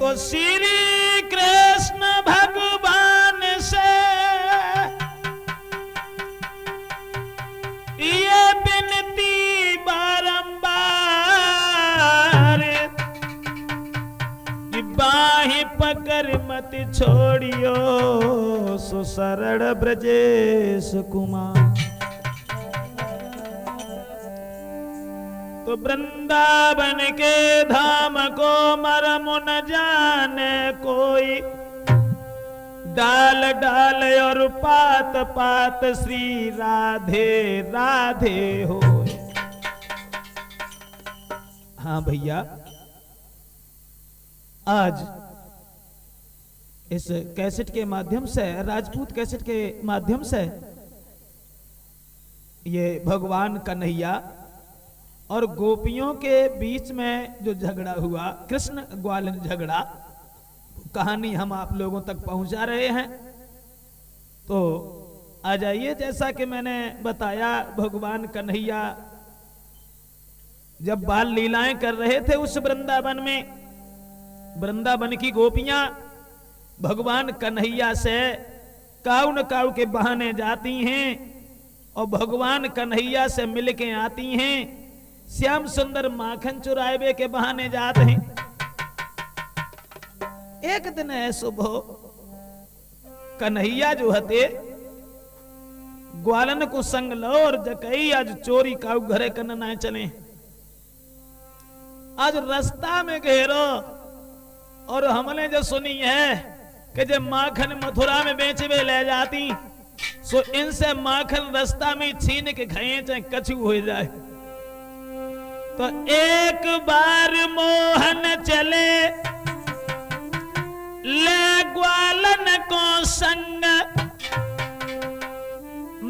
देखो श्री कृष्ण भगवान से ये विनती बारंबार कि बाहि पकड़ मत छोड़ियो सो शरण ब्रजेश कुमार। तो वृंदावन के धाम को मरम न जाने कोई, डाल डाल और पात पात श्री राधे राधे हो। हाँ भैया, आज इस कैसेट के माध्यम से, राजपूत कैसेट के माध्यम से, ये भगवान कन्हैया और गोपियों के बीच में जो झगड़ा हुआ, कृष्ण ग्वालन झगड़ा, कहानी हम आप लोगों तक पहुंचा रहे हैं। तो आ जाइए, जैसा कि मैंने बताया, भगवान कन्हैया जब बाल लीलाएं कर रहे थे उस वृंदावन में, वृंदावन की गोपियां भगवान कन्हैया से काऊ न काऊ के बहाने जाती हैं और भगवान कन्हैया से मिल के आती हैं। श्याम सुंदर माखन चुराए के बहाने जाते हैं। एक दिन है सुबह, कन्हैया जो हते ग्वालन को संग लो और जकई आज चोरी काऊ घरे कन ना चले। आज रास्ता में घेरो और हमने जो सुनी है कि जब माखन मथुरा में बेचवे ले जाती, सो इनसे माखन रास्ता में छीन के खाए चाहे कछु हो जाए। तो एक बार मोहन चले ले ग्वालन को संग,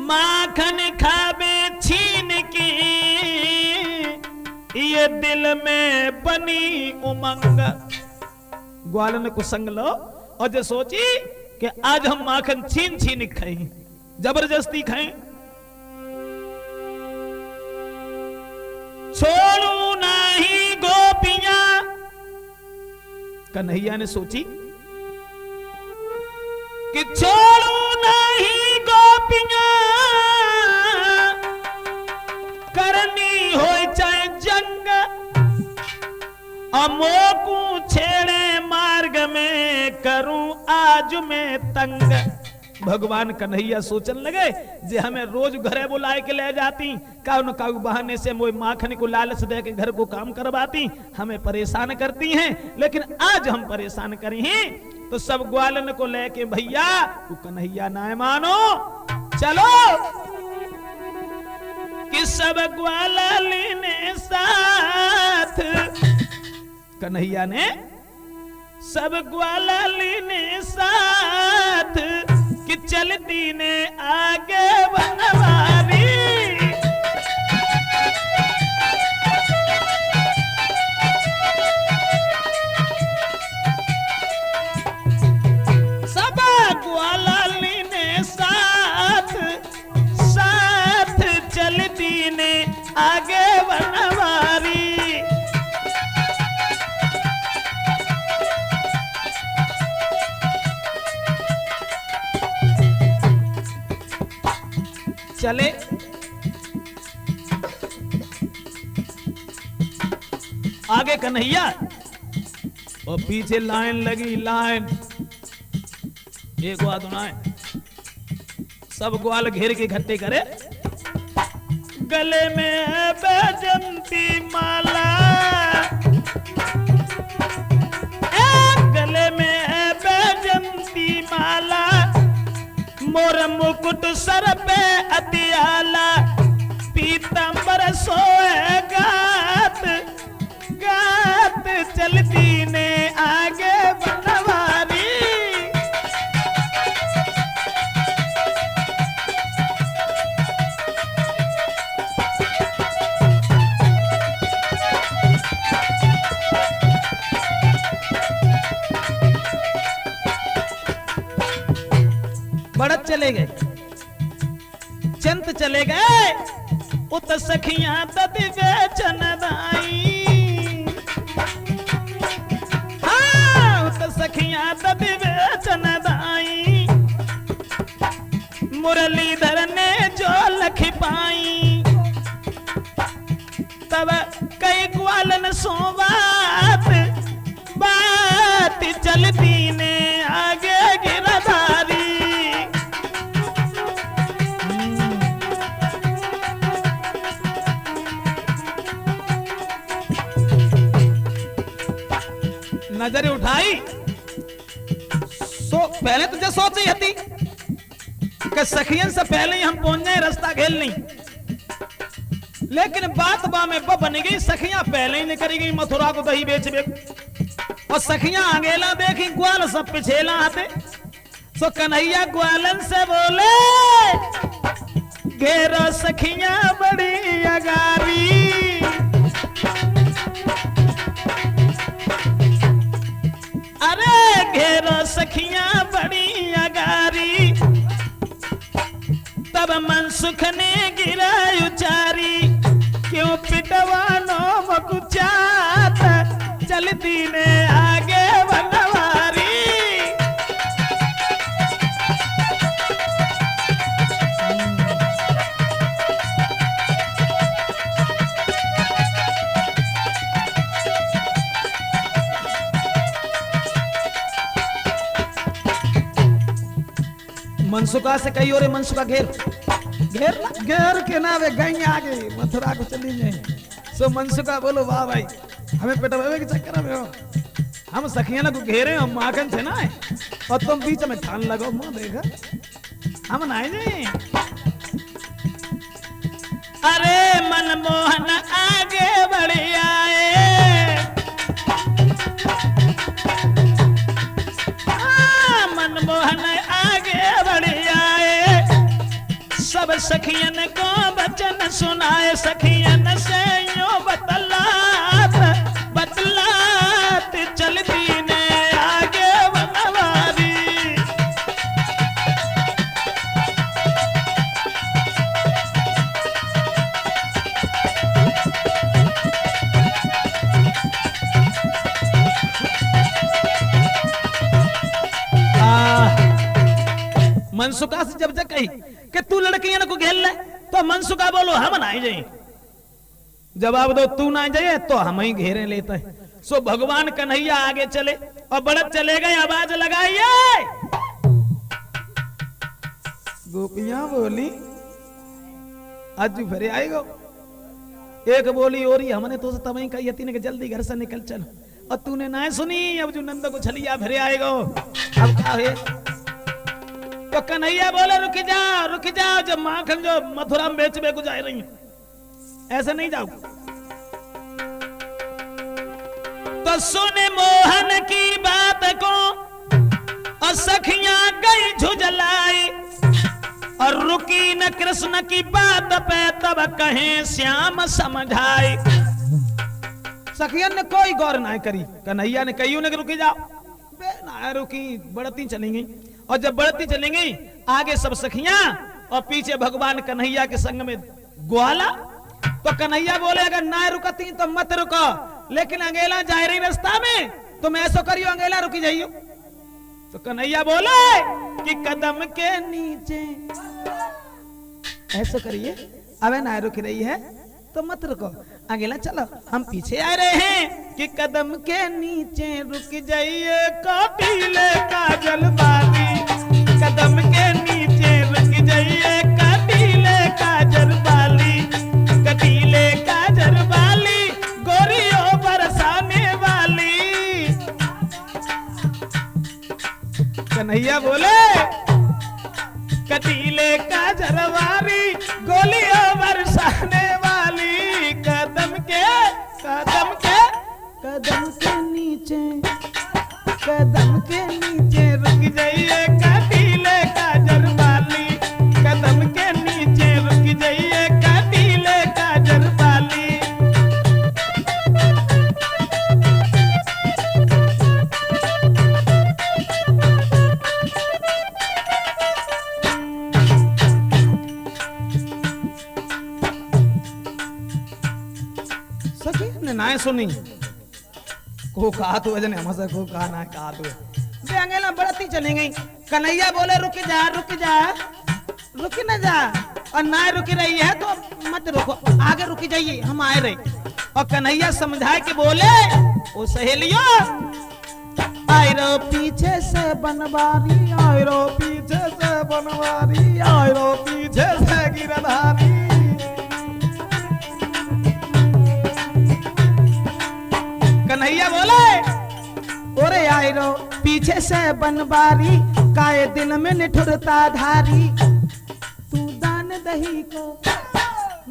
माखन खावे छीन की, ये दिल में बनी उमंग। ग्वालन को संग लो और जो सोची कि आज हम माखन छीन छीन खाएं, जबरदस्ती खाएं। छोड़ू नहीं गोपियां, कन्हैया ने सोची कि छोड़ू नहीं गोपियां, करनी हो चाहे जंग, अमोकू छेड़े मार्ग में, करूं आज में तंग। भगवान कन्हैया सोचन लगे जे हमें रोज घरे बुलाए के ले जाती, काऊ न काऊ बहाने से मोई माखन को लालच दे के घर को काम करवाती, हमें परेशान करती हैं, लेकिन आज हम परेशान करी हैं। तो सब ग्वालन को लेके भैया तू कन्हैया ना मानो, चलो कि सब ग्वालन ने साथ, कन्हैया ने सब ग्वालन ने साथ कि चलती ने आगे बनवारी। सब ग्वालन ने साथ साथ चलती ने आगे बनवारी। चले आगे कन्हैया और पीछे लाइन लगी, लाइन एक आए, सब ग्वाल घेर के इकट्ठे करे। गले में है बैजंती माला, गले में है बैजंती माला, मोर मुकुट सर पे अतियाला, पीतंबर सोए गात गात, चलती ने आगे बनवारी। बढ़त चले गए, चंत चले गए, उत सखियां तद बेचन दाई, हाँ बात विवेचन दाई, मुरलीधर ने जो लख पाई, तब कई ग्वालन सो बात चलती ने आगे गिरधारी। नजर उठाई सो पहले तुझे सोच ही थी कि सखियन से पहले ही हम पहुंच जाए रास्ता घेल नहीं, लेकिन बात बा में बन गई। सखियां पहले ही निकली गई मथुरा को दही बेच और सखियां आगेला देखी ग्वाल सब पिछेला आते। सो कन्हैया ग्वालन से बोले घेरो सखियां बड़ी अगारी, अरे घेरो सखियां बड़ी अगारी। तब मनसुख ने गिरा उचारी, क्यों पिटवानो मकुचात चलती ने आगे बनवारी। मनसुखा से कही और मनसुखा घेर घेर घेर के नावे गई आगे मथुरा को चली जाए। सो मनसुखा बोलो वाह भाई, हमें पिटवावे के चक्कर में हो, हम सखियां को घेरे, हम माखन थे ना और तुम बीच में ठान लगो। मुंह देखा हम नाए जाए। अरे मनमोहन आगे बढ़ आए, मनमोहन आगे बढ़ आए, सब सखियन को वचन सुनाए। सखियन से यो बतलात बतलात चलती ने आगे बनवारी। मनसुखा से जब तक कही कि तू लड़कियां को घेर ले, तो मनसुखा बोलो हम ना जाए। जवाब दो तू ना जाए तो हम ही घेरे लेते हैं। सो भगवान कन्हैया आगे चले और बढ़त चले गए, आवाज लगाइए। गोपियां बोली आज फिर आएगा। एक बोली और ही हमने तो तब कही थी कि जल्दी घर से निकल चल, और तूने ना सुनी। अब जो नंद को छलिया फिर आएगा। अब क्या है तो कन्हैया बोले रुक जाओ, जब माखन जो मथुरा में बेच बेच जा रही है, ऐसे नहीं जाओ। तो सुने मोहन की बात को और सखियां गई झुझलाई, और रुकी न कृष्ण की बात पे तब कहे श्याम समझाई। सखियन ने कोई गौर ना करी, कन्हैया ने कही उन्हें रुकी जाओ, बे ना रुकी, बढ़ती चली गई। और जब बढ़ती चली गई आगे सब सखियां और पीछे भगवान कन्हैया के संग में ग्वाला। तो कन्हैया बोले अगर ना रुकती तो मत रुको, लेकिन अंगेला जा रही रास्ता में, तुम ऐसा करियो अंगेला रुकी जाइयो। तो कन्हैया बोले कि कदम के नीचे ऐसा करिए, अबे ना रुक रही है तो मत रुको, अंगेला चलो हम पीछे आ रहे हैं। कि कदम के नीचे रुक जाइए कटीले काजल वाली, कदम के नीचे रुक जाइए कटीले काजल वाली, कटीले काजल वाली गोरियों बरसाने वाली। कन्हैया बोले कटीले काजल वाली गोलियों बरसाने वाली, कदम के नीचे रुक जाइए कटीले काजल वाली, कदम के नीचे रुक जाइए कटीले काजल वाली। सखी ने ना सुनी, को कहा तो वजन हमसे को कहा ना कहा तो बे अंगेला बढ़ती चली गई। कन्हैया बोले रुक जा रुक न जा, और ना रुकी रही है तो मत रुको, आगे रुकी जाइए, हम आए रहे। और कन्हैया समझाए के बोले ओ सहेलियों, आई रो पीछे से बनवारी, आई रो पीछे से बनवारी, आई रो पीछे से गिरधारी। कन्हैया बोले ओरे आई रो पीछे से बनवारी, काए दिल में निठुरता धारी। तू दान दही को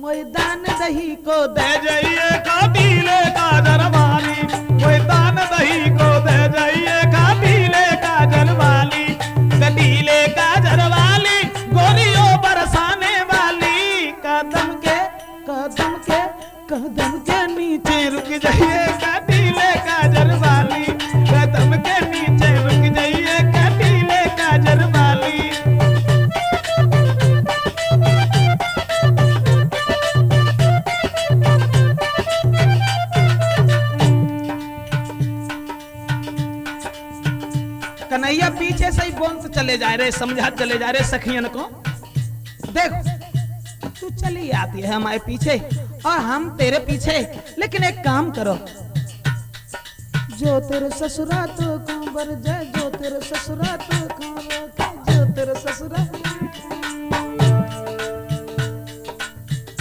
मोय दान दही को दे जाइए काबिले का जरवाली, मोय दान दही को दे जाइए काबिले का जरवाली। कबीले का जरवाली गोरियों बरसाने वाली, कदम के नीचे रुक जाइए कबीले का जरवाली, कदम के नीचे रुक जाइए कबीले का जरवाली। कन्हैया पीछे से ही बोल से चले जा रहे, समझा चले जा रहे सखियन को, देख तू चली आती है हमारे पीछे और हम तेरे पीछे, लेकिन एक काम करो, जो तेरे ससुरा तो कांबर जाए, जो तेरे ससुरा तो कांबर, जो तेरे ससुरा।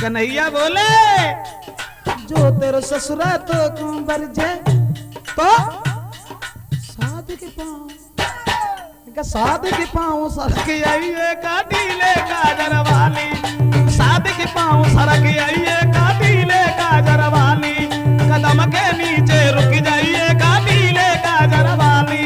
कन्हैया बोले जो तेरे ससुरा तो कांबर जाए, तो साध के पाँव सरक आइए काबिले का जरवाली, साध के पाँव सरक आइए काबिले का जरवाली। कदम के नीचे रुक जाइए काबिले का जरवाली।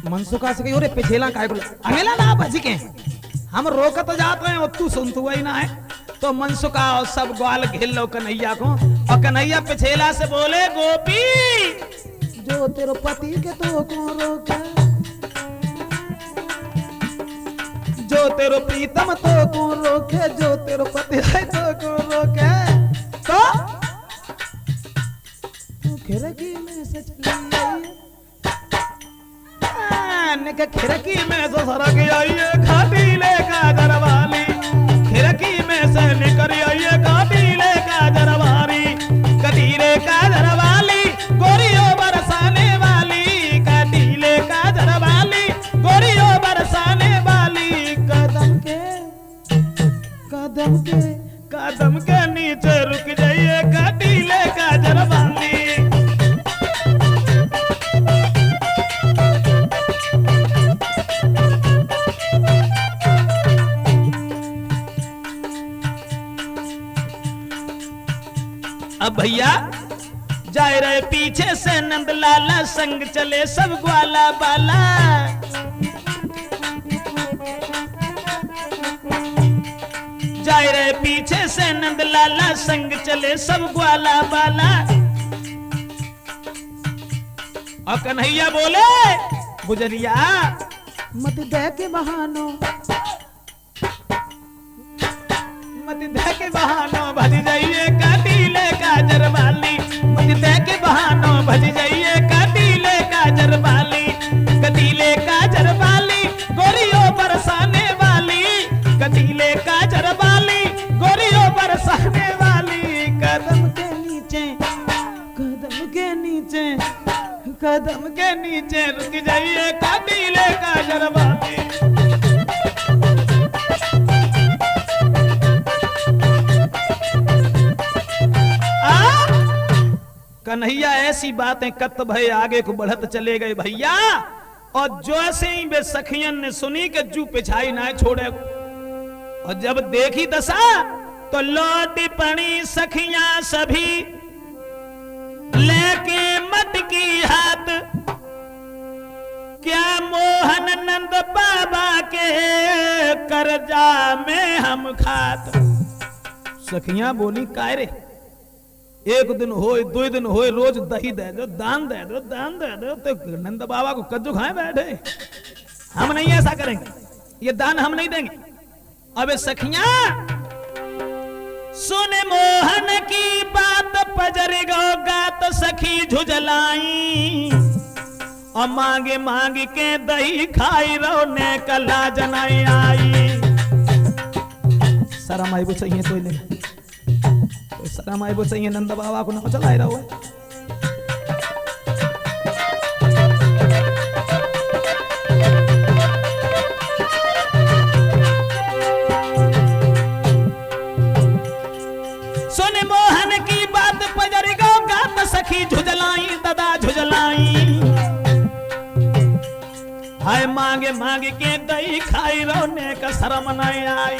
मनसुखा से कही पिछेला काय को अंगेला ना भजी के हम रोकत तो जाते हैं और तू सुनतु ही ना है। तो मनसुखा और सब ग्वाल घेर लो कन्हैया को, और कन्हैया पिछेला से बोले गोपी जो तेरे पति के तो कौन रोके, जो तेरे प्रीतम तो कौन रोके, जो तेरे पति है तो कौन रोके। तो खिड़की में से चली आई, खिड़की में से सरक आइए काबिले का जरवाली, खिड़की में से निकल आइए काबिले का जरवाली। कबीले का जरवाली गोरियों बरसाने वाली, कबीले का जरवाली गोरियों बरसाने वाली। कदम के नीचे रुक जाइए कबीले का जरवाली। अब भैया जाए रहे पीछे से नंदलाला, संग चले सब ग्वाला बाला। जाए रहे पीछे से नंदलाला, संग चले सब ग्वाला बाला। और कन्हैया बोले गुजरिया मत दे के बहानो, मत दे के बहानो भज जाइए काबिले का जरवाली, मत दे के बहानो भज जाइए काबिले का जरवाली। कबीले का जरवाली गोरियों बरसाने वाली, कबीले का जरवाली गोरियों बरसाने वाली। कदम के नीचे, कदम के नीचे, कदम के नीचे रुक जाइए काबिले का जरवाली। कन्हैया ऐसी बातें कत भय आगे को बढ़त चले गए भैया, और जो से ही बे सखियन ने सुनी के जू पिछाई ना छोड़े। और जब देखी दशा तो लौट पड़ी सखियां सभी लेके मटकी हाथ, क्या मोहन नंद बाबा के करजा में हम खात। सखियां बोली काय रे एक दिन होए 2 दिन होए रोज दही दे दो, दान दे दो, दान दे दो, तो नंद बाबा को कद्दू खाए बैठे। हम नहीं ऐसा करेंगे, ये दान हम नहीं देंगे। अबे सखियां सुने मोहन की बात पजर गो गात सखी झुझलाई, और मांगे मांग के दही खाई रो ने कला जनाई आई। शरम आई वो चाहिए तो ले, शरम आई वो चाहिए नंद बाबा को ना चलाए रहो। सुन मोहन की बात पजर गो गात सखी झुझलाई दादा झुझलाई, हाय मांगे मांगे के दही खाई रोने का शरम नहीं आई।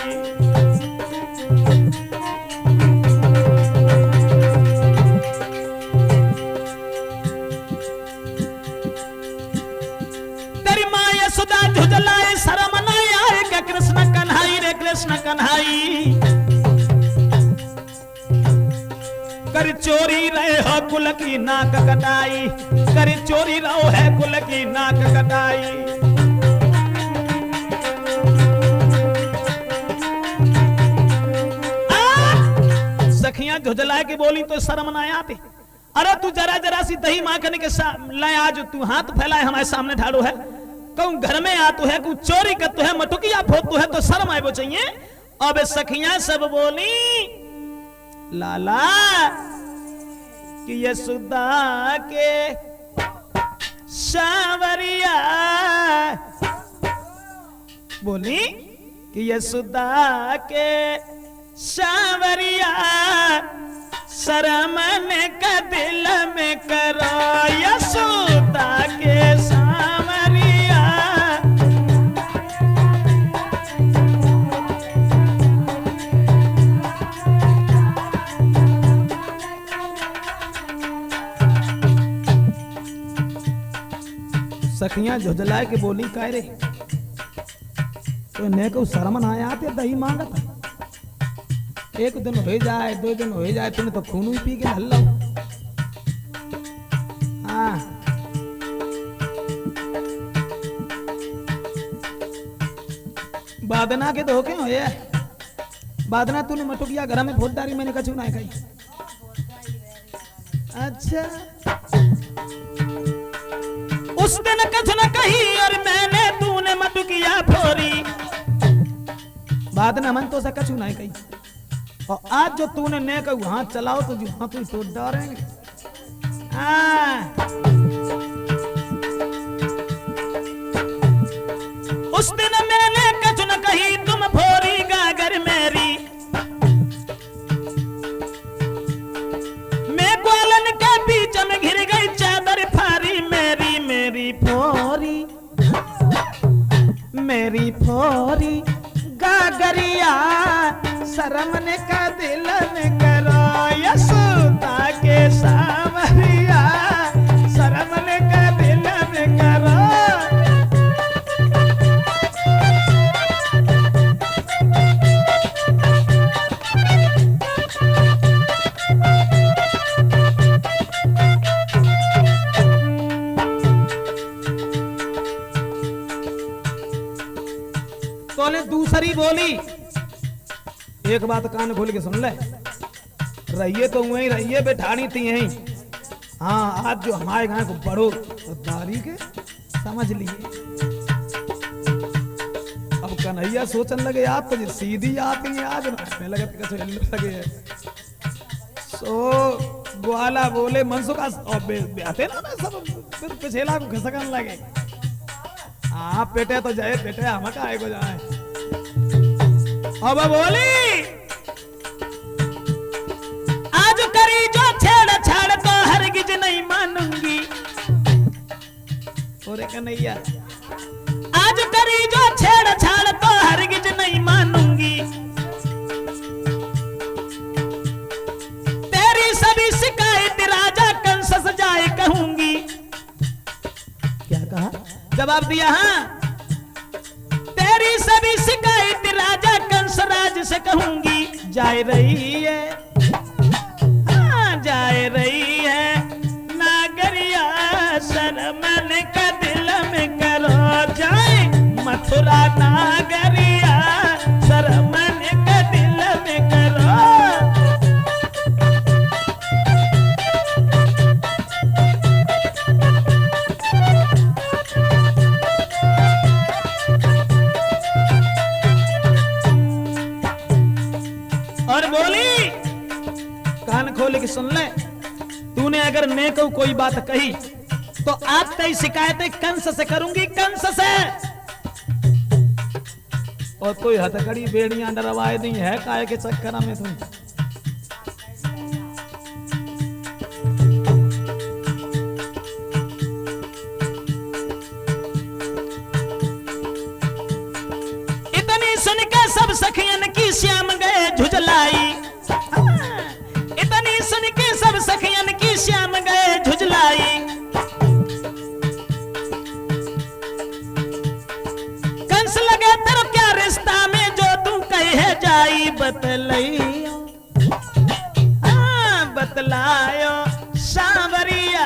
तेरी माँ यशोदा झुझलाए शरम नहीं आए क्या कृष्ण कन्हाई रे कृष्ण कन्हाई। कर चोरी रहे हो कुल की नाक कटाई, कर चोरी रहो है कुल की नाक कटाई। सखियां झुझलाए की बोली तो शर्म ना आती। अरे तू जरा जरा सी दही माखने के लाए आज तू हाथ फैलाए हमारे सामने ढाड़ो है, कहूं घर में आ तू है, कहूं चोरी कर तू है, मटुकिया फोत तू है, तो शर्म आए वो चाहिए। अब सखियां सब बोली लाला कि यशोदा के सांवरिया, बोली कि यशोदा के सांवरिया शरमन का दिल में करो, यशोदा के सांवरिया। सखियां झुझलाए के बोली कह रे तो ने को शर्म आया आते दही मांगत। एक दिन हो जाए 2 दिन हो जाए तूने तो खून ही पी के हल्ला। हाँ बादना के धोखे हो ये बादना तूने मटुकिया घर में फौजदारी मैंने कछु ना कही। अच्छा उस दिन कछ न कही और मैंने तूने मटुकिया फोरी, बादना मन तो से कछु ना कही। और आज जो तूने ने कहू हाथ चलाओ तो जो हाथ ही तोड़ डालेंगे। उस दिन मैंने कछु न कही तुम फोरी गागर मेरी, मैं ग्वालन के बीच में घिर गई चादर फारी मेरी, मेरी फोरी मेरी फोरी गागरिया शरमन का दिल में करो, यशोदा के सांवरिया शरमन का दिल में करो। तो ने दूसरी बोली, एक बात कान खोल के सुन ले, रहिए तो वहीं रहिए बैठानी थी यहीं। हाँ आज जो हमारे गांव को बड़ो दारी के समझ लिए। अब कन्हैया सोचन लगे आप तो सीधी आती है आज में लगे लगे सो ग्वाला बोले मनसुखा ब्याते ना सब फिर पिछेला को खिसकन लगे। हाँ पेटे तो जाए पेटे हम का आए को जाए। अब बोली आज करी जो छेड़ छाड़ तो हरगिज नहीं मानूंगी। और कन्हैया आज करी जो छेड़ छाड़ तो हरगिज नहीं मानूंगी। तेरी सभी शिकायत राजा कंस से जाए कहूंगी। क्या कहा? जवाब दिया हाँ तेरी सभी शिकायत राजा कंस राज से कहूंगी। जा रही है हाँ जा सुन ले, तूने अगर नेक कोई बात कही तो आज तेरी शिकायतें कंस से करूंगी, कंस से। और कोई हथकड़ी बेड़ियां डरवाए नहीं है काय के चक्कर में तुम। इतनी सुन के सब सखियन की श्याम गए झुझलाई, इतनी सुन के सब सखियन की श्याम गए झुझलाई। कंस लगे तेरो क्या रिश्ता में जो तू कहे जाई बतलैया, बतलायो सांवरिया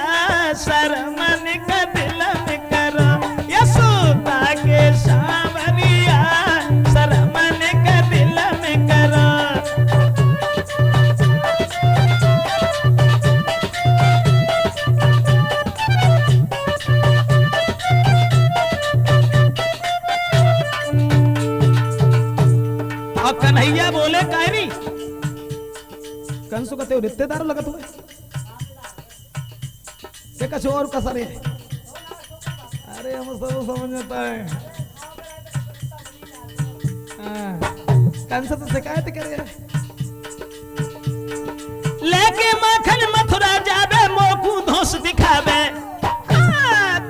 शर्मन का दिल में करो, यशोदा के सांवरिया शर्मन का दिल में करो। और कन्हैया बोले कायरी, कंसु कहते हो रिश्तेदार लगत हुए ये कछ और कसर है। अरे हम सब समझता है, कंस तो शिकायत करे लेके माखन मथुरा जावे मोकू धोस दिखावे,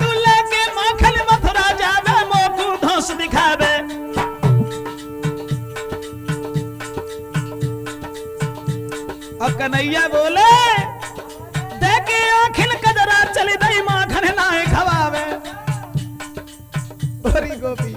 तू लेके माखन मथुरा जावे मोकू धोस दिखावे। और कन्हैया बोले देखे आखिन कजरा चली दई माखन नाए खवावे। बड़ी गोपी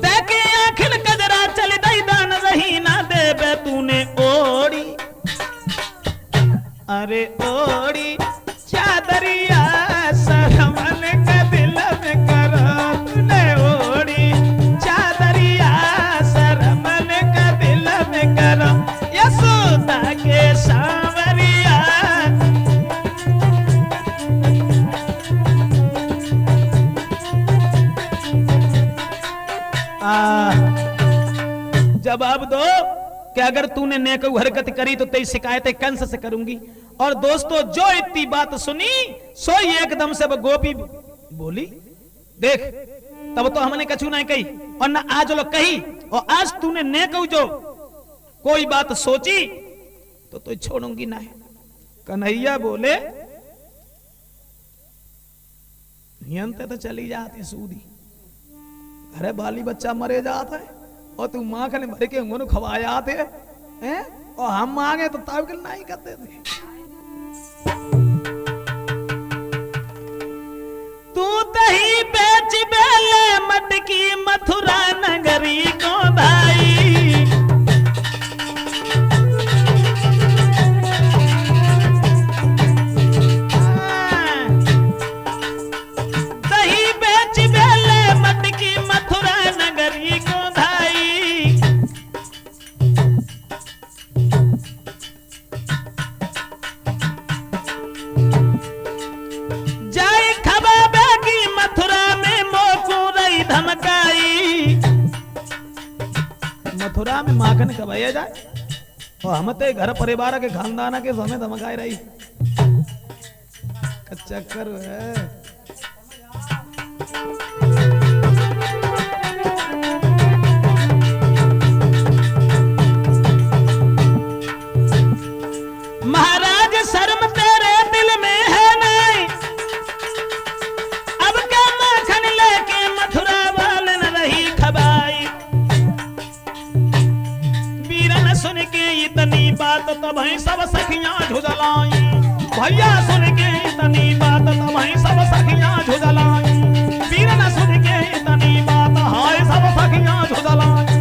देखे आखिन कजरा चली दई दान रही ना देवे तूने ओड़ी, अरे ओड़ी चादरिया शर्मन का दिल में करो, तूने ओड़ी चादरिया शर्मन का दिल में करो, यशोदा के सांवरिया। जवाब दो कि अगर तूने नेक हरकत करी तो तेरी शिकायतें कंस से करूंगी। और दोस्तों जो इतनी बात सुनी सो एकदम से वो गोपी बोली देख तब तो हमने कछु नहीं कही और ना आज लोग कही, और आज तूने नेक जो कोई बात सोची तो छोड़ूंगी ना। कन्हैया बोले नियंत्रण तो चली जाती सूदी, घरे बाली बच्चा मरे जाता है और तू माखन भर के उन्होंने खवाया आते हैं और हम मांगे तो ताबिल नहीं करते थे। तू दही बेच बेले मटकी मथुरा नगरी को भाई, दही बेच बेले मटकी मथुरा नगरी को भाई। जाए खबाबे की मथुरा में मोकू रही धमकाई, मथुरा में माखन खवाया जाए और हम ते घर परिवार के खानदान के समय धमकाए रही चक्कर है। महाराज शर्म तेरे दिल में है नहीं, अब क्या माखन लेके मथुरा वाले न रही खबाई। वीरन सुन के इतनी बात तब ही सब सखियां झुझलाई, भैया सुन के इतनी बात तब ही सब सखियां झुझलाई। वीरन सुन के इतनी बात हाय सब सखियां झुझलाई।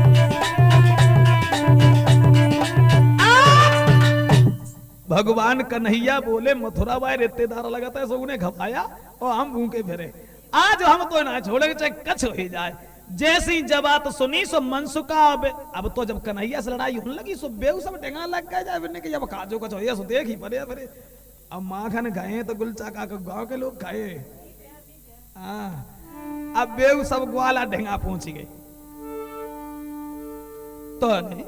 भगवान कन्हैया बोले मथुरा भाई रिश्तेदार लगाता है सो उन्हें खपाया और हम भूखे फिरे, आज हम तो ना छोड़ेंगे चाहे कछ हो जाए। जैसी जब बात सुनी सो मनसुका अब तो जब कन्हैया से लड़ाई होने लगी सो बेऊ सब टेंगा लग गए जाए फिरने के जब काजो कछ हो सो देख ही पड़े फिरे। अब माखन खाए तो गुलचा का गांव के लोग खाए, अब बेऊ सब ग्वाला ढेंगा पहुंची गई। तो ने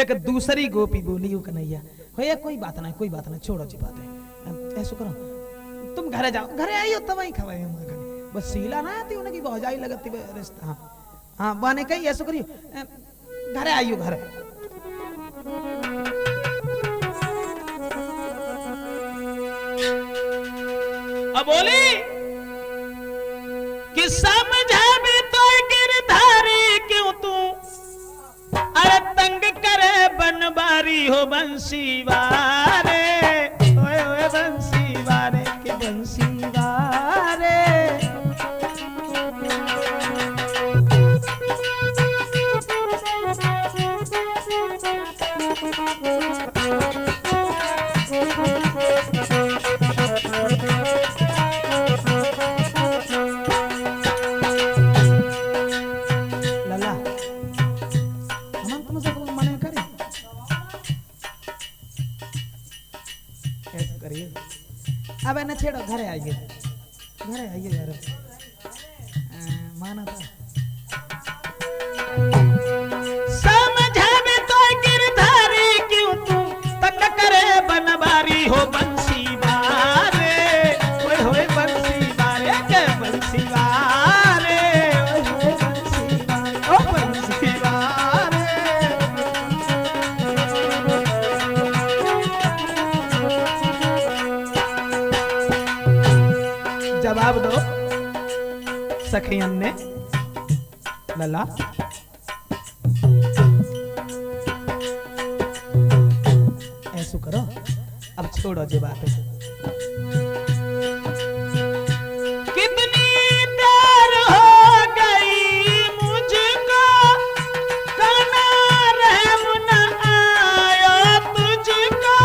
एक दूसरी गोपी बोली उ कन्हैया हो ये कोई बात नहीं छोड़ो जी बातें ऐसो करो तुम घरे जाओ घरे आइयो तब ही खवाए माखन बस सीला ना आती उनकी भौजाई लगती रिश्ता हाँ हाँ बने कही ऐसो करियो घरे आइयो घरे अब बोली कि समझा भी तो गिरधारी क्यों तू अरे तंग करे बनबारी हो बंसी वारे ओए ओए बंसी वारे के बंसी वारे अब न छेड़ो घरे आइए यार माना था समझा में तो गिरधारी क्यों तू तंग करे बनबारी हो बंसी वारे ओए होए बंसी वारे के बंसी वारे ओए होए बंसी वारे ओ बंसी वारे जवाब दो सखियन ने लला ऐसो करो अब छोड़ो जे बात कितनी देर हो गई मुझको कहना रहम न आया तुझको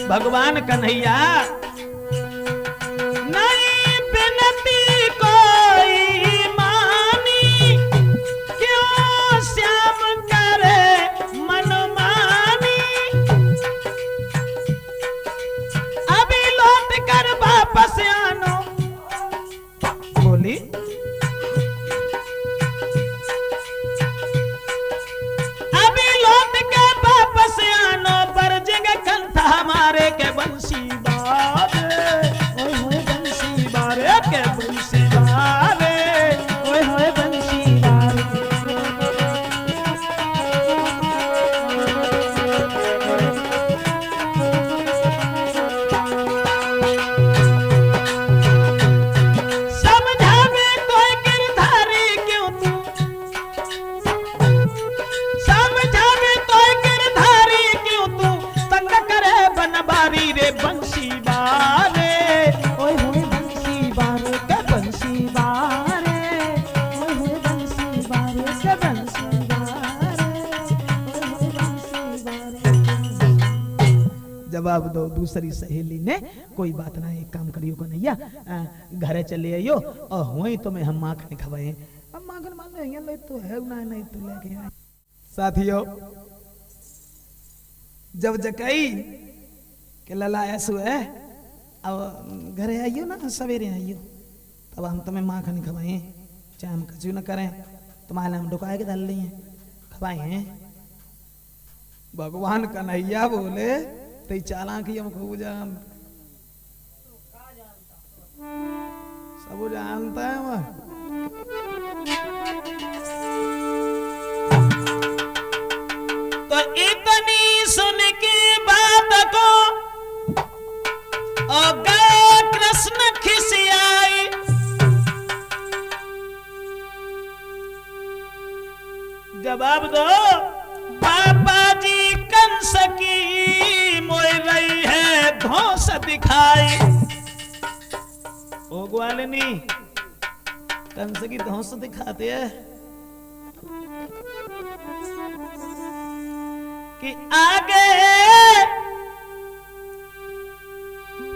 भगवान कन्हैया नहीं बिनती कोई मानी क्यों श्याम करे मनमानी अभी लौट कर वापस आनो बोली अभी लौट के वापस आनो पर जगह कंथा हमारे के बंसी बारे ओए होए बंसी बारे के बंसी बारे ओए होए बंसी बारे समझा में कोई गिरधारी क्यों तू समझा में कोई गिरधारी क्यों तू तंग करे बनबारी रे बंसी बारे ओए होए बंसी बारे के बंसी बारे ओए होए बंसी बारे के बंसी बारे ओए होए बंसी बारे जवाब दो दूसरी सहेली ने कोई बात ना एक काम करियो कन्हैया घरे चले आइयो और हुई तो मैं हम माखन खवाए अब माखन मान लो यहाँ ले तो है ना नहीं तो लेके आए साथियों जब जकई के लला ऐसो है अब घरे आइयो ना सवेरे आइयो तब हम तुम्हें माखन खवाए चाहे हम कछु न करें, तुम्हारे नाम डुकाए के डाल लिए खपाए हैं। भगवान कन्हैया बोले ते चालाकी हम खूब जान, सब जानता है वह। तो इतनी सुन के बात को और गए कृष्ण खिसियाई, जवाब दो पापा जी कंस की मोह रही है धौंस दिखाई। ओ ग्वालिनी कंस की धौंस दिखाते हैं कि आगे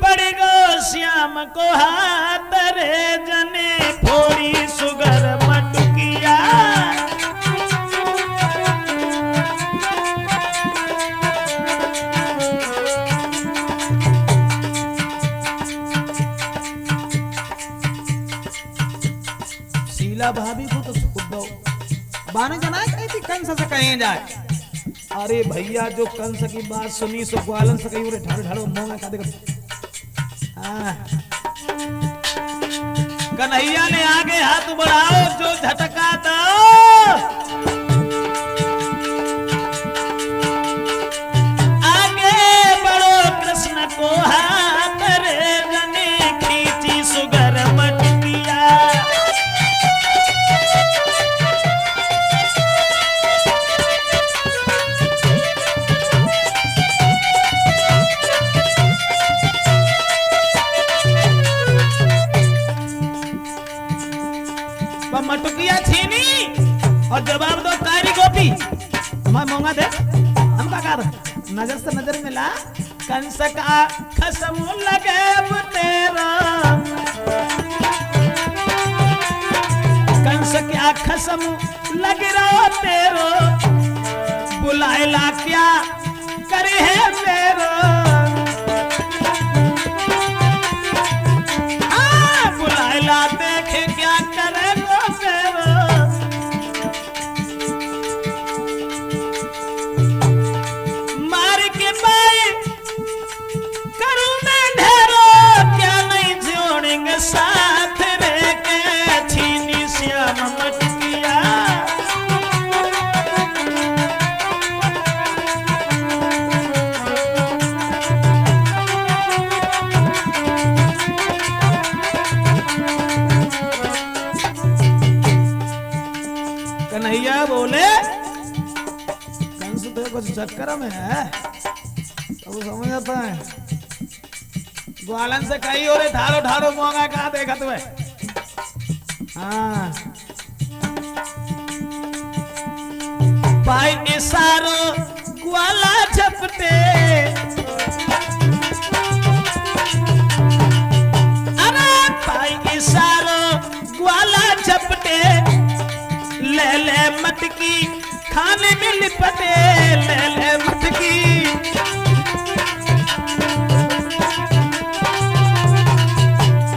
बड़ी गो श्याम को हाथ रे जने फोड़ी सुगर मटुकिया। शीला भाभी को तो छोड़ दो, बाने जना कहीं थी कंस से कहीं जाए। अरे भैया जो कंस की बात सुनी सो ग्वालन से कहीं ठाड़ो ठाड़ो मोंगा खा देगा। कन्हैया ने आगे हाथ बढ़ाओ, जो झटका दो आगे बढ़ो कृष्ण को हाथ रे जने खींची सुगर मटकिया। मटुकिया छीनी और जवाब दो कारी गोपी मैं मोंगा दे हम का कर नजर से नजर मिला। कंस का खसम लगे तेरा, कंस क्या खसम लग रहा तेरो, बुलाएला क्या करे है मेरो। बुलाएला देखे क्या करे मार के पाए करूं मैं ढेरो, क्या नहीं जोड़ेंगे साथ रे के छीनी श्याम मटकिया। कन्हैया बोले कंस तो कुछ चक्कर में है, अब समझ आता है। ग्वालन से कही और ठाड़ो ठाड़ो मोंगा कहा देखा तुम्हें। हाँ पाई इशारो ग्वाला झपटे, अरे पाई इशारो ग्वाला झपटे, ले ले मटकी खाने में लिपटे, ले ले मटकी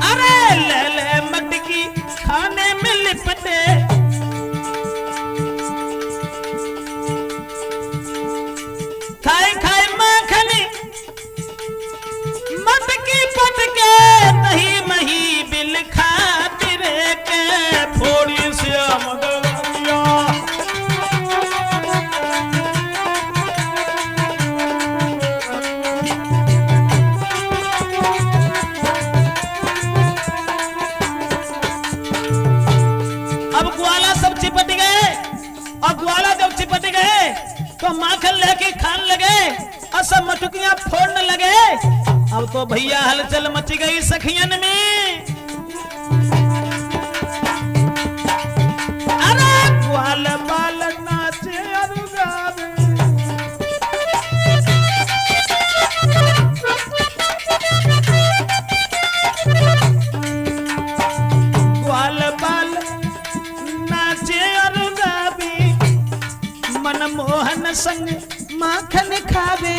अरे ले ले मटकी खाने में लिपटे। खाए खाए माखनी मटकी पटके, नहीं मही बिल खातिर के फोड़ी श्याम गवैया। अब ग्वाला सब चिपट गए और ग्वाला जब चिपट गए तो माखन लेके खान लगे और सब मटुकियां फोड़ने लगे। अब तो भैया हलचल मच गई सखियन में। अरे ग्वाल बाल नाचे और गावे, ग्वाल बाल नाचे और गावे, मनमोहन संग माखन खावे।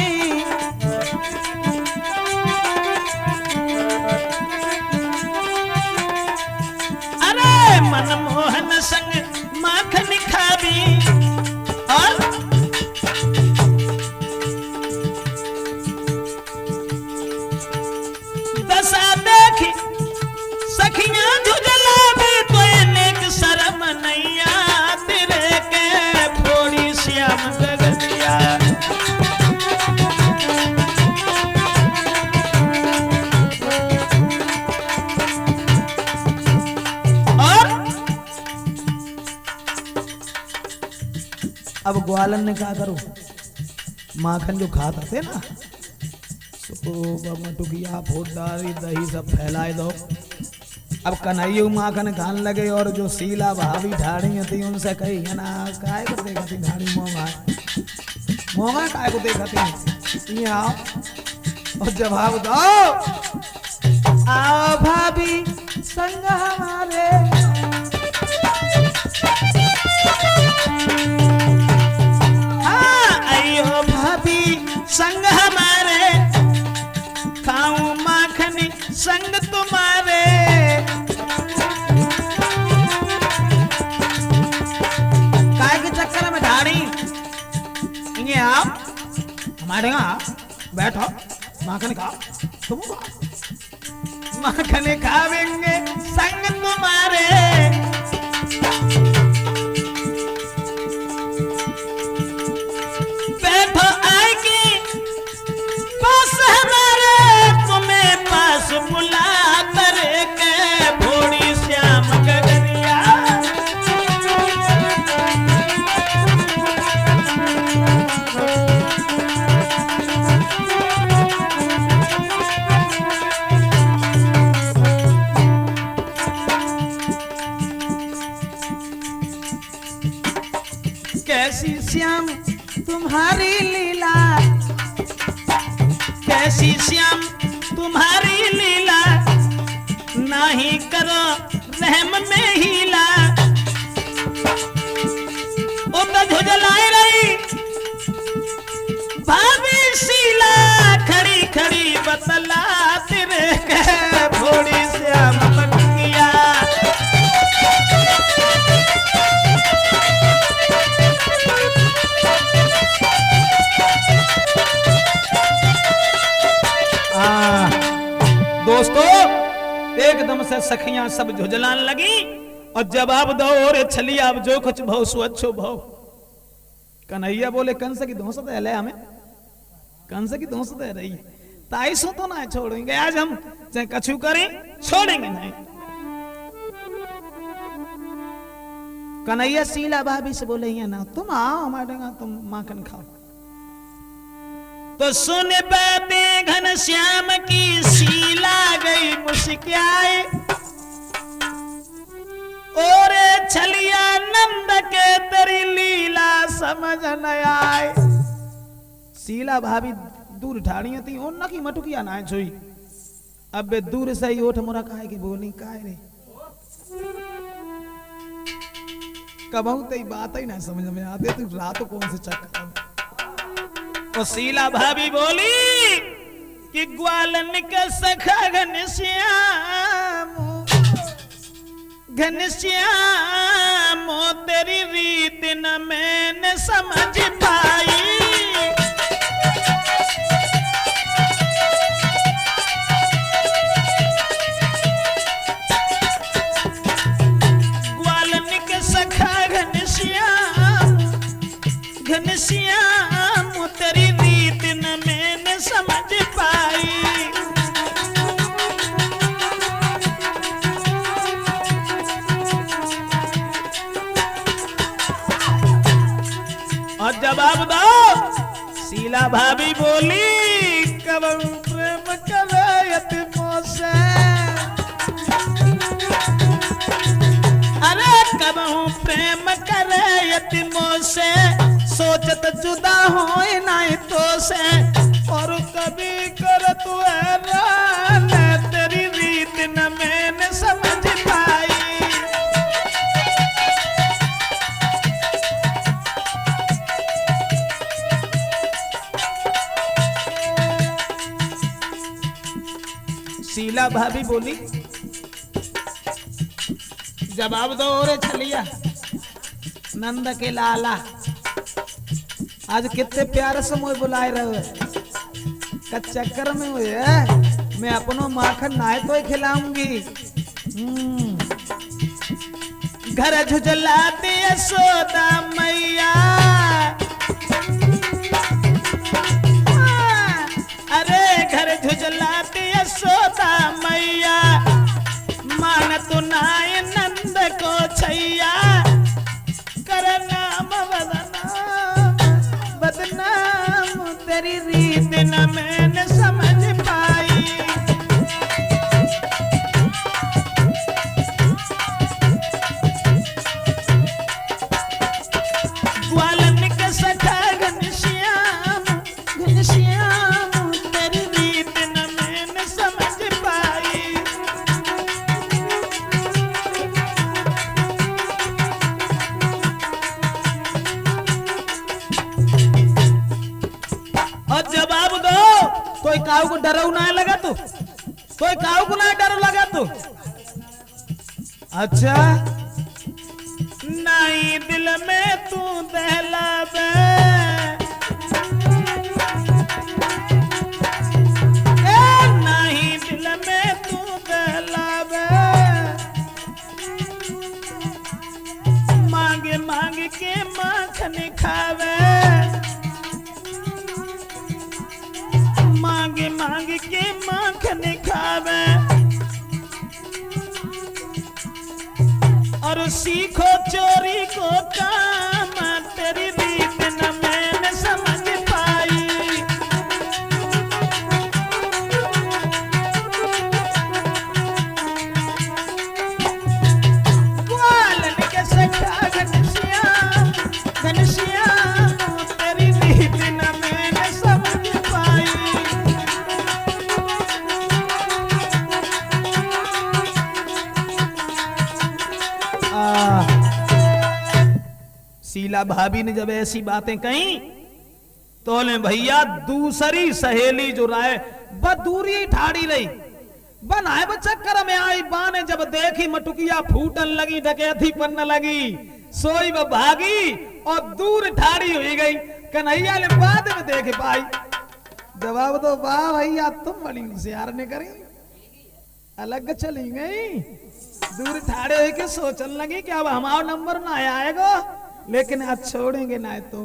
अरे मनमोहन अब ग्वालन ने क्या करो, माखन जो खाता थे ना, सो मटुकिया फोट डाली दही सब फैलाए दो। अब कन्हैया माखन खान लगे और जो शीला भाभी ढाड़ी थी उनसे कही है ना, काय को देखती ढाड़ी मोंगा मोंगा काय को देखती, ये आओ और जवाब दो, आओ भाभी संग हमारे, हाँ आइयो भाभी संग हमारे, खाऊं माखन संग तुम्हारे। काय के चक्कर में ढाड़ी, इन्हें आप हमारे यहाँ बैठो, माखन खाओ, तुम खाओ, माखन खावेंगे संग तुम्हारे। बैठो आएगी पास हमारे, तुम्हें पास बुला करे के भोड़ी श्याम गगरिया। कैसी श्याम तुम्हारी लीला, कैसी श्याम तुम्हारी लीला, नहीं करो रहम में हीला। उतना झुझलाए रही भाभी शीला, खड़ी खड़ी बतला तेरे के भोड़ी श्याम मटुकिया। दोस्तों एकदम से सखियां सब झुझलान लगी और जवाब दो और छलिया अब जो कुछ भाव सो अच्छो भाव। कन्हैया बोले कंस की दोस्त दे ले, हमें कंस की दोस्त दे रही ताई सो तो ना छोड़ेंगे, आज हम चाहे कछु करें छोड़ेंगे नहीं। कन्हैया शीला भाभी से बोले ये ना, तुम आओ हमारे यहाँ, तुम माखन खाओ। तो सुन बातें घनश्याम की, शीला गई मुस्कियाए, और छलिया नंद के तेरी लीला समझ न आए। शीला भाभी दूर ठाड़ियां थी, उन की मटुकिया ना छुई, अब बे दूर से ही ओठ मोरा काहे की बोली काहे रे, कबहू तेरी बात ही ना समझ में आते, तू रात कौन से चक्कर। तो शीला भाभी बोली कि ग्वालन का सखा घनश्याम, घनश्याम तेरी रीत न मैंने समझ पाई। ग्वालन का सखा घनश्याम, घनश्याम तेरी रीत न मैंने समझ पाई। और जवाब दो, शीला भाभी बोली कब प्रेम कलयत मोसे, अरे कब प्रेम कलयत मोसे, सोचत जुदा हो नहीं तो से, और कभी कर तू हैरान तेरी रीत न मैंने समझ पाई। शीला भाभी बोली जवाब दो रे छलिया नंद के लाला, आज कितने प्यार से मुझे बुलाए रहे का चक्कर में हुए, मैं अपनो माखन नाय तो ही खिलाऊंगी। घर झुझलाती यशोदा मैया, अरे घर झुझलाती यशोदा मैया, मान तू नाय नंद को छैया, कर नाम वदना न मैंने समझ पाई। ग्वालन के सखा घनश्याम घनश्याम तेरी रीत न मैंने समझ पाई। और जवाब दो, कोई काऊ को डरो ना लगा तू, कोई काऊ को ना डर लगा तू। अच्छा नहीं दिल में तू दहलावे, नहीं दिल में तू दहलावे, मांग मांग के माखन खावे, मांग मांग के माखन खावे। और सीखो चोरी को काम तेरी रीत न मैंने समझ पाई। ग्वालन के सखा घनश्याम घनश्याम तेरी रीत न मैंने समझ पाई। शीला भाभी ने जब ऐसी बातें कही तो ले भैया दूसरी सहेली जो राय बदूरी ठाड़ी रही, बनाए चक्कर में आई। बाने जब देखी मटुकिया फूटन लगी, डकैती पन्ना लगी, सोई वो भागी और दूर ठाड़ी हुई गई। कन्हैया ने बाद में देख पाई। जवाब दो, वाह भैया तुम बड़ी होशियार ने करी, अलग चली गई। दूर ठाड़े हुई के सोचन लगी कि अब हमारा नंबर ना आएगा, लेकिन आज छोड़ेंगे ना तो।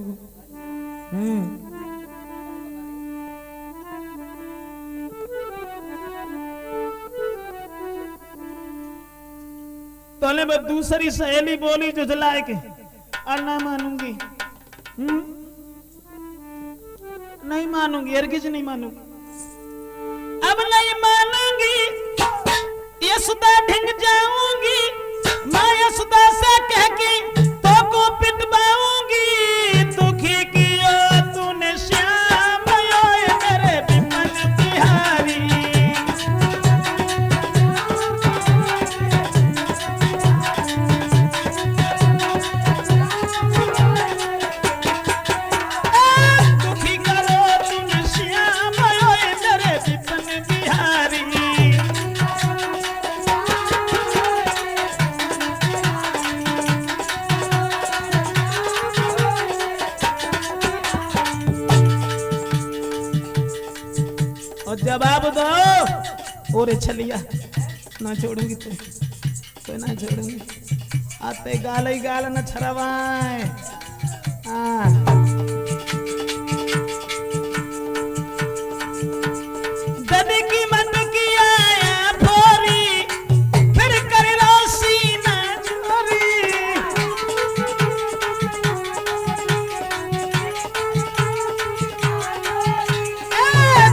तोले में दूसरी सहेली बोली जुझलाए के, ना मानूंगी, नहीं मानूंगी, हरगिज नहीं मानूंगी, अब नहीं मानूंगी, यशोदा ढिंग जाऊंगी, माँ यशोदा से कह के तो को पिटवाऊंगी। दुखी किया तूने श्याम योए मेरे विमल बिहारी। दुखी करो तूने श्याम योए मेरे विमल बिहारी। और जवाब दो, ओरे छलिया ना छोड़ूंगी तो ना छोड़ूंगी, आते गाल ही गाल न छरवाए। ददी की मन की आया भोरी, फिर कर रोसी ना चोरी।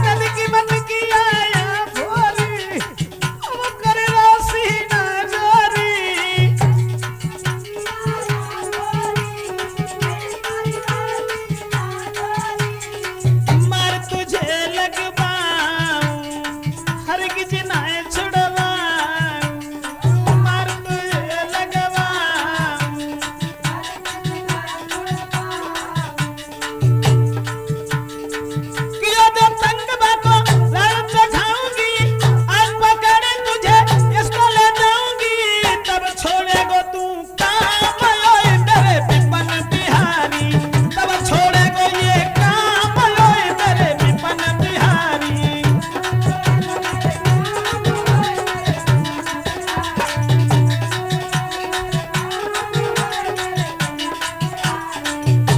ददी की मन की आया भोरी, वो कर रोसी ना चोरी। मार तुझे लगवाऊं, हरगिज ना छुड़वाऊं, मार तुझे लगवाऊं। किया दे तंग बाको लाल चढ़ाऊंगी, आज पकड़े तुझे इसको ले जाऊंगी। तब छोड़ेगो तू काम ओए मेरे विपन बिहारी, तब छोड़ेगो ये काम ओए मेरे विपन बिहारी।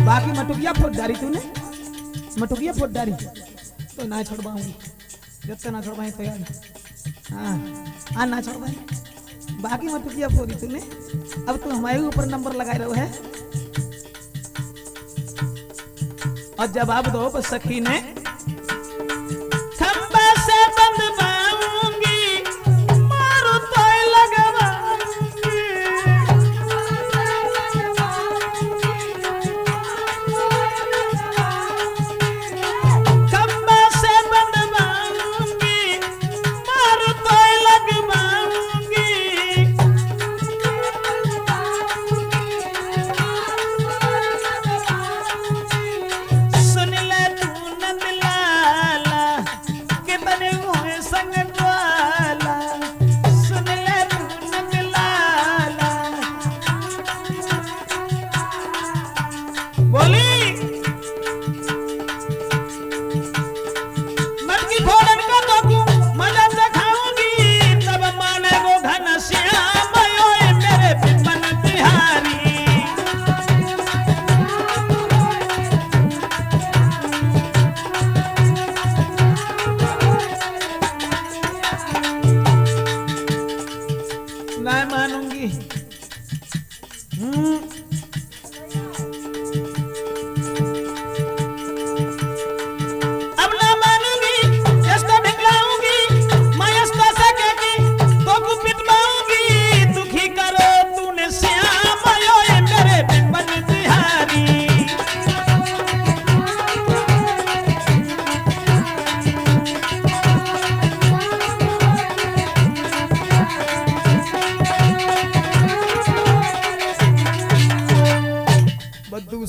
बाकी मटुकिया फुट डारी तूने, मटुकिया फुट डारी तो ना छोड़वाऊंगी, जब ना छोड़वाए तो यार। हाँ ना छोड़वाए, बाकी मटुकिया फोड़ी तूने, अब तू हमारे ऊपर नंबर लगाए रहो है। और जवाब दो बस सखी ने,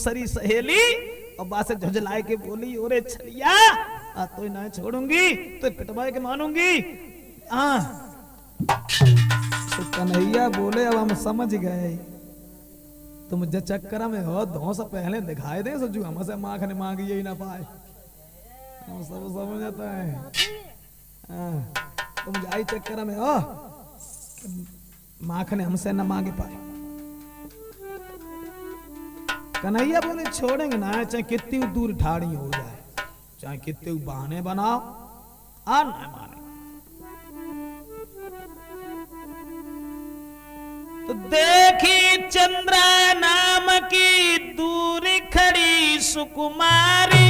दूसरी सहेली और बात से झुझलाए के बोली, ओरे छलिया तो ना छोड़ूंगी तो पिटवाए के मानूंगी। तो कन्हैया बोले अब हम समझ गए तुम जो चक्कर में हो धो से पहले दिखाई दे सोचू हमसे माखन मांगी यही ना पाए, हम सब समझता है। तुम जाई चक्कर में हो माखन हमसे न मांगे पाए। कन्हैया बोले छोड़ेंगे ना, चाहे कितनी दूर ठाड़ी हो जाए, चाहे कितने बहाने बनाओ, आ ना माने। तो देखी चंद्रा नाम की दूर खड़ी सुकुमारी,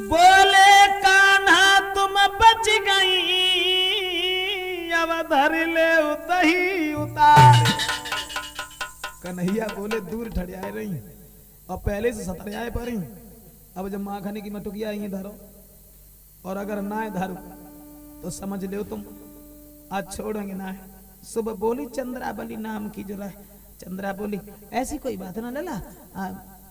बोले कान्हा तुम बच गई, अब धर ले उतही उतार। कन्हैया बोले दूर ठड़ियाए रही और पहले से सतरियाए पर ही, अब जब माखने की मटुकिया आई धरो और अगर ना धरो तो समझ लो तुम आज छोड़ोगे ना। सुबह बोली चंद्रावली नाम की जो रहा, चंद्रा बोली ऐसी कोई बात ना लला,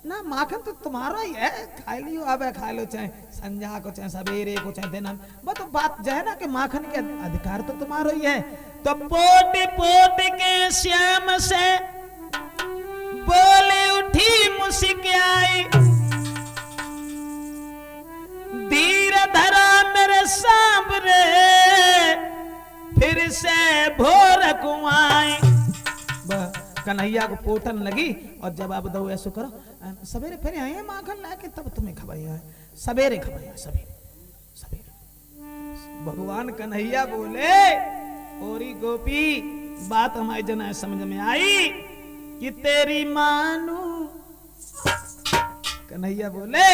ना माखन तो तुम्हारा ही है, खा लियो अब खा लो, चाहे संध्या को चाहे सवेरे को चाहे दिन, वो तो बात जो है ना कि माखन के अधिकार तो तुम्हारा ही है। तो पोट पोट के श्याम से बोले उठी मुस्कियाई, धीर धरा मेरे सांबरे फिर से भोर कुआई। कन्हैया को पोटन लगी और जवाब दो ऐसो करो, सवेरे फिर आए माखन लाके तब तुम्हें खबरिया, सवेरे खबरिया, सवेरे सवेरे। भगवान कन्हैया बोले ओरी गोपी बात हमारी जना समझ में आई कि तेरी मानू। कन्हैया बोले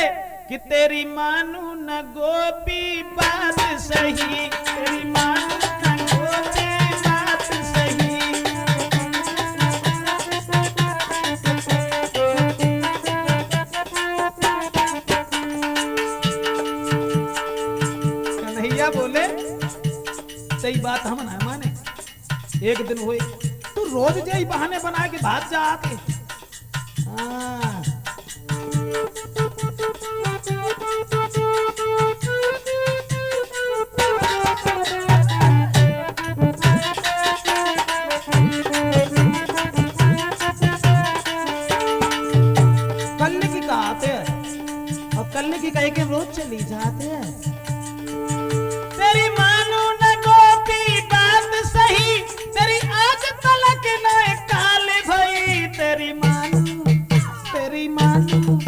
कि तेरी मानू न गोपी बात सही, तेरी मानू न गोपी बात सही। कन्हैया बोले सही बात हम ना माने। एक दिन हुए तू रोज यही बहाने बना के भाग जा आके, कल की कहते हैं और कल की कह के रोज चली जाते हैं। तेरी मानो न गोपी बात सही, तेरी आज तलक न काले भई, तेरी मानो, तेरी मानो,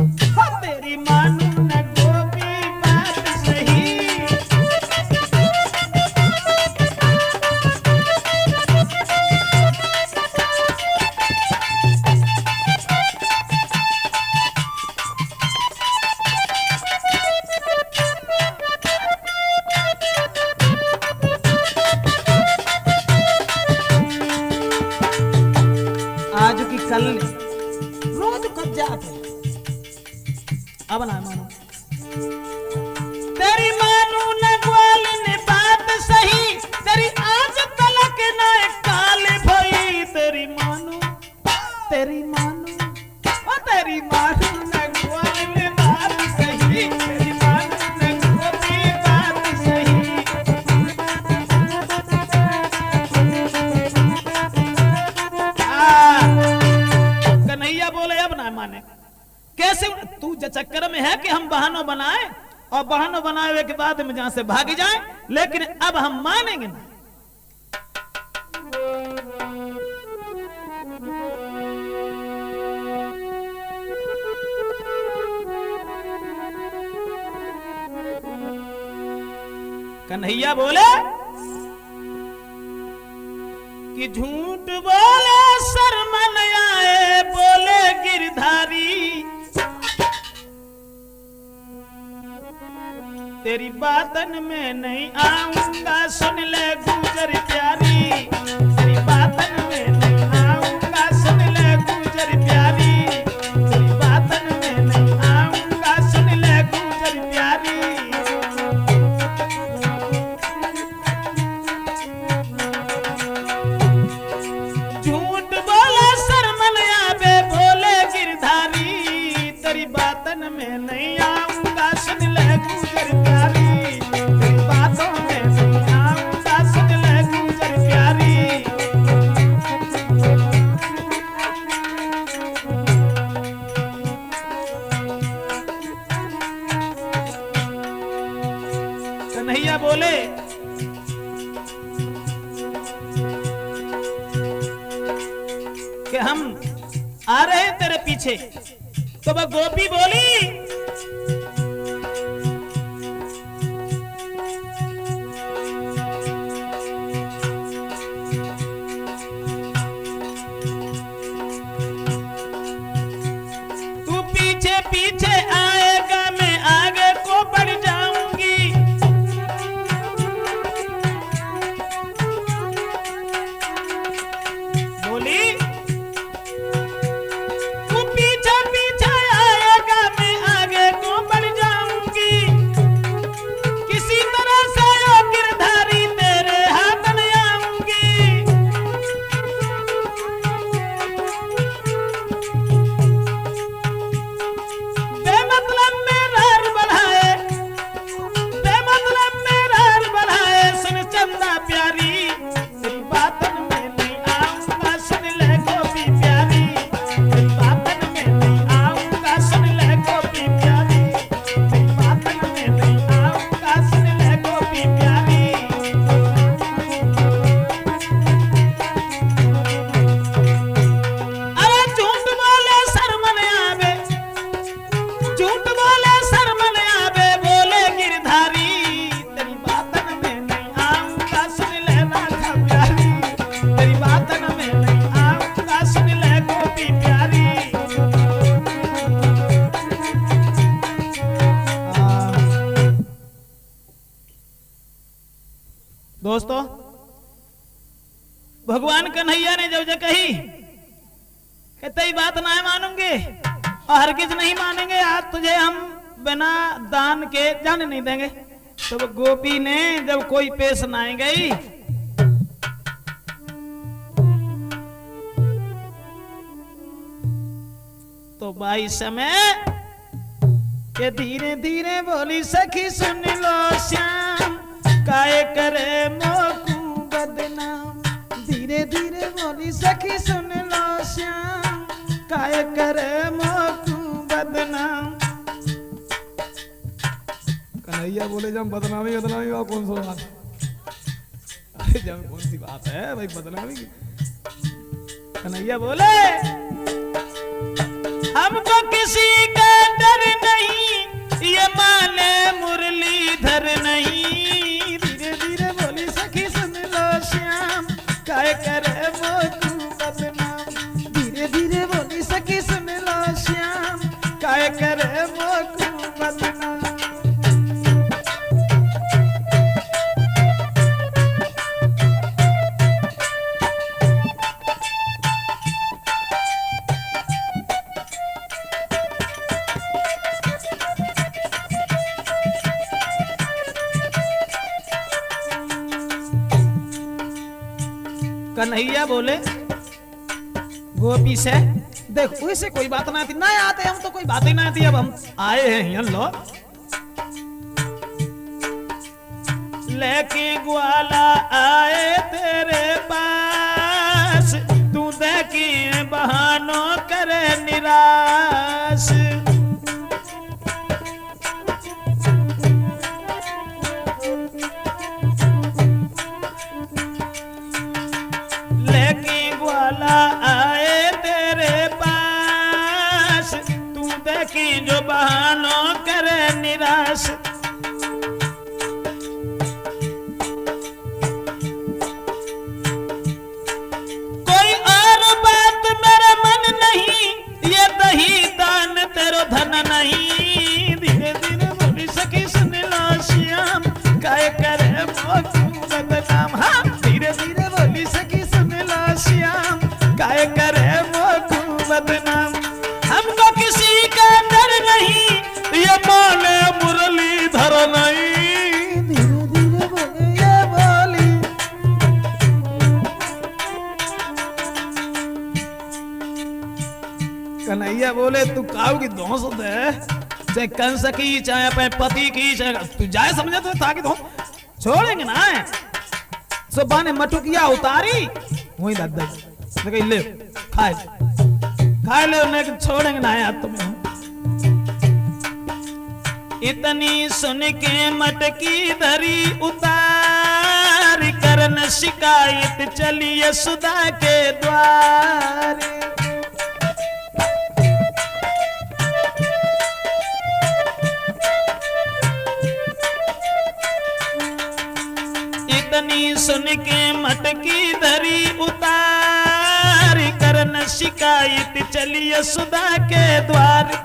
तेरी मानो न गोपी बात सही। आज की कल रोज कब्जा पे अब ना मानो। तेरी मानू न ग्वाल ने बात सही, तेरी आज तलक न काल भई, तेरी मानू, तेरी मानू, ओ तेरी मानू न ग्वाल ने बात सही, तेरी मानू न गोपी बात सही। कन्हैया बोले अब ना माने। कैसे तू चक्कर में है कि हम बहानों बनाए और बहानों बनाए के बाद में जहां से भाग जाए, लेकिन अब हम मानेंगे ना। कन्हैया बोले कि झूठ बोले शर्मन आए, बोले गिरधारी, तेरी बातन में नहीं आऊंगा, सुन ले गुजर प्यारी, तेरी बातन में नहीं आऊंगा, सुन ले गुजर प्यारी, तेरी बातन में नहीं आऊंगा, सुन ले गुजर प्यारी। झूठ बोला शर्मन आवे, बोले कन्हैया बोले कि हम आ रहे हैं तेरे पीछे। तो वह गोपी बोली तू पीछे पीछे आएगा मैं आगे को बढ़ जाऊंगी। बोली दोस्तों, भगवान कन्हैया ने जब कही कि तेरी बात ना मानूंगे और हरगिज नहीं मानेंगे, आज तुझे हम बिना दान के जाने नहीं देंगे। तो गोपी ने जब कोई पेश ना आई गई तो बाई समय के धीरे धीरे बोली सखी सुन लो श्याम काहे करे मोकू बदनाम। धीरे धीरे बोली सखी सुन लो श्याम काहे करे मोकू बदनाम। कन्हैया बोले जब बदनामी बदनामी और कौन सा बात? अरे जब कौन सी बात है भाई बदनामी की? कन्हैया बोले हमको किसी का डर नहीं, ये माने मुरलीधर नहीं। धीरे धीरे बोली सखी सुन लो श्याम काहे करे मोकू बदनाम। धीरे धीरे बोली सखी सुन लो श्याम काहे करे मोकू बदनाम। कन्हैया बोले गोपी से देख वैसे कोई बात ना आती, ना आते हम तो कोई बात ही ना आती। अब हम आए हैं यहाँ लो लेके ग्वाला आए तेरे पास, तू देखे बहानों करे निराश। आए तेरे पास तू देखी जो बहानों करे निराश। कोई और बात मेरे मन नहीं, ये दही दान तेरो धन नहीं। धीरे धीरे बोली सखी सुन लो श्याम काहे करे मोकू बदनाम। हाँ धीरे धीरे बोली सखी सुन लो श्याम काहे करे मोकू बदनाम। हमको किसी का डर नहीं, ये माने मुरलीधर नहीं। धीरे धीरे बोले ये बोली कन्हैया बोले तू काऊ की दोष दे, चाहे कंस की चाहे अपने पति की, चाहे तू जाए समझे तो था कि तो छोड़ेंगे ना। सुबह ने मटुकिया उतारी वही दादा ले खाए ले उन्हें छोड़ेंगे ना यार तुम्हें। इतनी सुन के मटकी धरी उतार करन शिकायत चली यशोदा के द्वार। इतनी सुन के मटकी धरी उतार करन शिकायत चली यशोदा के द्वार।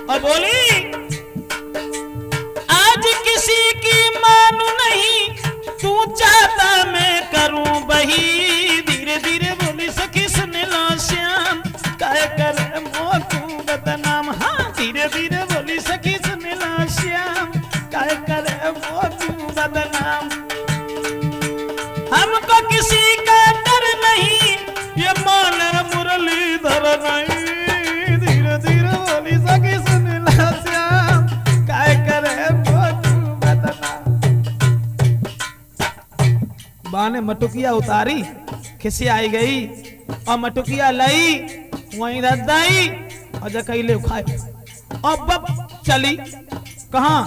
और बोली आज किसी की मानू नहीं, तू चाहता मैं करूं बही। धीरे धीरे बोली सखी सुन लो श्याम, काय कर मो तू बदनाम। हाँ धीरे धीरे बोली सखी सुन लो श्याम, काय कर मो तू बदनाम। हमको किसी का डर नहीं, ये मान मुरलीधर नहीं। धीरे धीरे बोली सखी सुन लो श्याम, काय करे मो तू बदनाम। बाने मटुकिया उतारी, खिसी आई गई और मटुकिया लाई वहीं रख दाई और जकई ले खाए। अब चली कहाँ?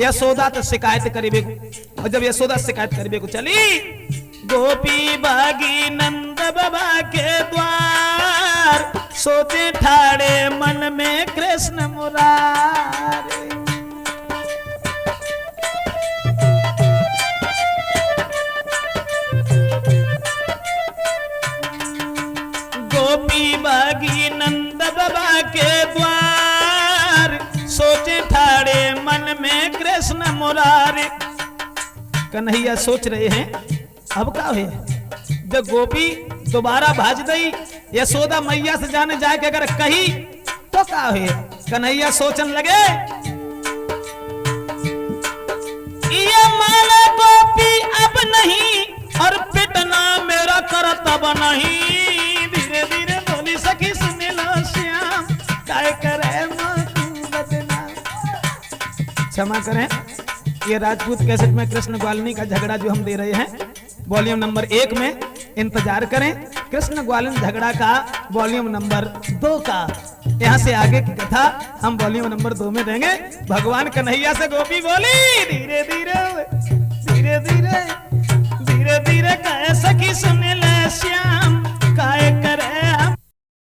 यशोदा तो शिकायत करीबे को। और जब यशोदा शिकायत करीबे को चली, गोपी बागी नंद बाबा के द्वार, सोचे ठाड़े मन में कृष्ण मुरारे। गोपी बागी नंद बाबा के द्वार, सोचे ठाड़े मन में कृष्ण मुरारे। कन्हैया सोच रहे हैं अब क्या हुए? जब गोपी दोबारा भाज गई यशोदा मैया से जाने जाए कि अगर कही तो क्या हुए? कन्हैया सोचन लगे ये माला गोपी अब नहीं और पिटना मेरा करतब नहीं। धीरे धीरे बोली सखी सुन लो श्याम, काय करे बदनाम। क्षमा करें, ये राजपूत कैसेट में कृष्ण ग्वालिनी का झगड़ा जो हम दे रहे हैं वॉल्यूम नंबर 1 में इंतजार करें। कृष्ण ग्वालिन झगड़ा का वॉल्यूम नंबर 2 का, यहाँ से आगे की कथा हम वॉल्यूम नंबर 2 में देंगे। भगवान कन्हैया से गोपी बोली धीरे धीरे धीरे धीरे धीरे धीरे कह सखी सुन ले श्याम, काय